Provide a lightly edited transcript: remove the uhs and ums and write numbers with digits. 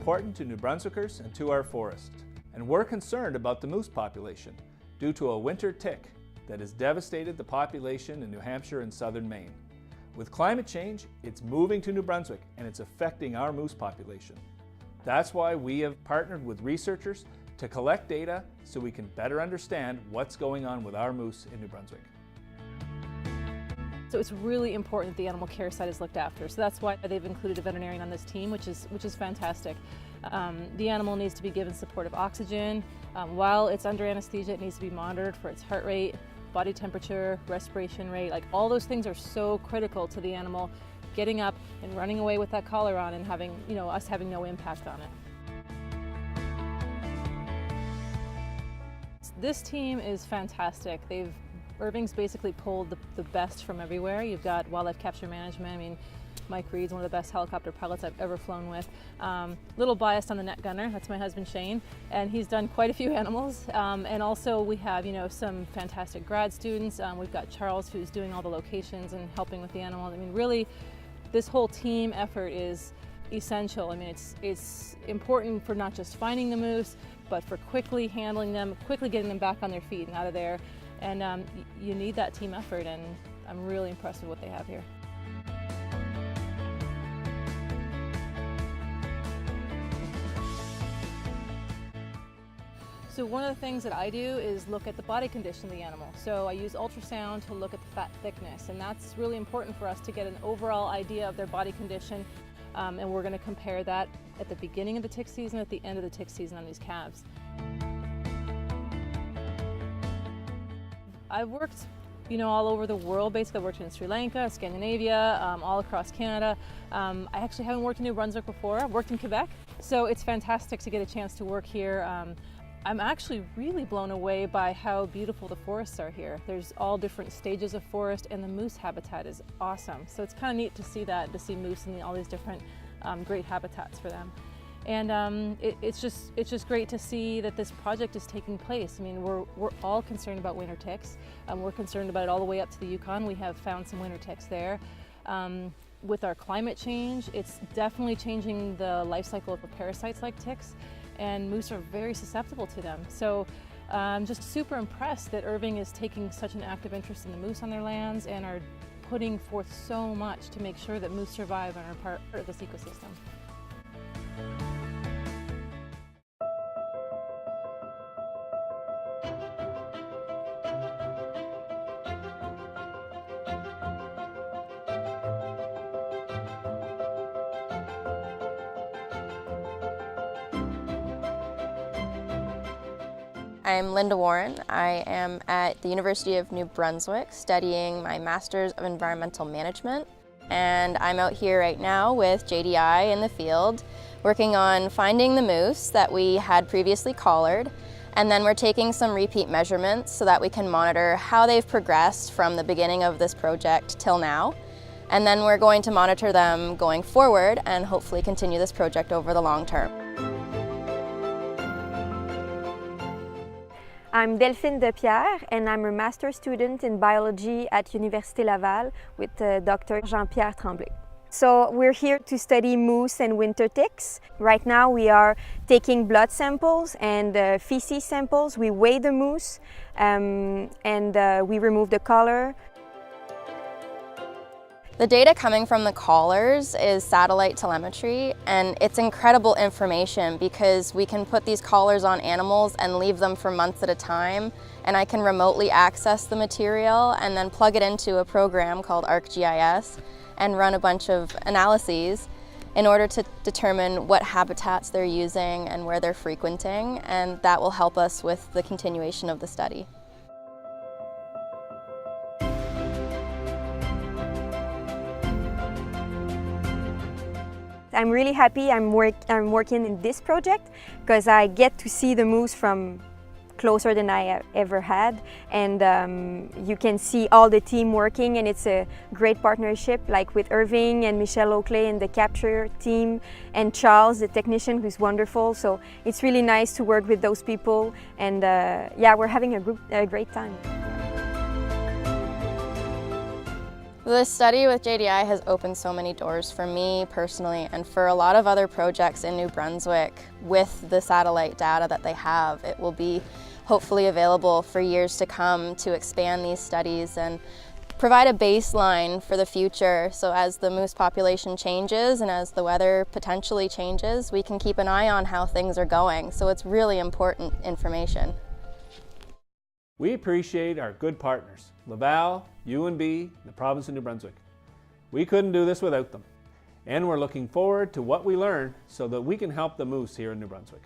important to New Brunswickers and to our forest. And we're concerned about the moose population due to a winter tick that has devastated the population in New Hampshire and southern Maine. With climate change, it's moving to New Brunswick and it's affecting our moose population. That's why we have partnered with researchers to collect data so we can better understand what's going on with our moose in New Brunswick. So it's really important that the animal care side is looked after. So that's why they've included a veterinarian on this team, which is fantastic. The animal needs to be given supportive oxygen. While it's under anesthesia, it needs to be monitored for its heart rate, body temperature, respiration rate. Like, all those things are so critical to the animal getting up and running away with that collar on and having, us having no impact on it. This team is fantastic. Irving's basically pulled the best from everywhere. You've got wildlife capture management. I mean, Mike Reed's one of the best helicopter pilots I've ever flown with. Little biased on the net gunner, that's my husband Shane, and he's done quite a few animals. And also we have, some fantastic grad students. We've got Charles, who's doing all the locations and helping with the animals. I mean, really, this whole team effort is essential. I mean, it's important for not just finding the moose, but for quickly handling them, quickly getting them back on their feet and out of there. And you need that team effort, and I'm really impressed with what they have here. So one of the things that I do is look at the body condition of the animal. So I use ultrasound to look at the fat thickness, and that's really important for us to get an overall idea of their body condition. And we're going to compare that at the beginning of the tick season, at the end of the tick season on these calves. I've worked, all over the world. Basically, I worked in Sri Lanka, Scandinavia, all across Canada. I actually haven't worked in New Brunswick before. I've worked in Quebec, so it's fantastic to get a chance to work here. I'm actually really blown away by how beautiful the forests are here. There's all different stages of forest, and the moose habitat is awesome. So it's kind of neat to see that, to see moose in all these different great habitats for them. And it's just great to see that this project is taking place. I mean, we're all concerned about winter ticks. We're concerned about it all the way up to the Yukon. We have found some winter ticks there. With our climate change, it's definitely changing the life cycle of the parasites like ticks, and moose are very susceptible to them. So I'm just super impressed that Irving is taking such an active interest in the moose on their lands and are putting forth so much to make sure that moose survive and are part of this ecosystem. I'm Linda Warren. I am at the University of New Brunswick studying my Master's of Environmental Management. And I'm out here right now with JDI in the field, working on finding the moose that we had previously collared. And then we're taking some repeat measurements so that we can monitor how they've progressed from the beginning of this project till now. And then we're going to monitor them going forward and hopefully continue this project over the long term. I'm Delphine Depierre, and I'm a master's student in biology at Université Laval with Dr. Jean-Pierre Tremblay. So we're here to study moose and winter ticks. Right now we are taking blood samples and feces samples. We weigh the moose and we remove the collar. The data coming from the collars is satellite telemetry, and it's incredible information because we can put these collars on animals and leave them for months at a time, and I can remotely access the material and then plug it into a program called ArcGIS and run a bunch of analyses in order to determine what habitats they're using and where they're frequenting, and that will help us with the continuation of the study. I'm really happy I'm working in this project because I get to see the moose from closer than I ever had, and you can see all the team working, and it's a great partnership, like with Irving and Michelle Oakley and the capture team, and Charles, the technician, who's wonderful. So it's really nice to work with those people, and yeah, we're having a great time. The study with JDI has opened so many doors for me personally and for a lot of other projects in New Brunswick. With the satellite data that they have, it will be hopefully available for years to come to expand these studies and provide a baseline for the future. So as the moose population changes and as the weather potentially changes, we can keep an eye on how things are going. So it's really important information. We appreciate our good partners, Laval, UNB, the province of New Brunswick. We couldn't do this without them. And we're looking forward to what we learn so that we can help the moose here in New Brunswick.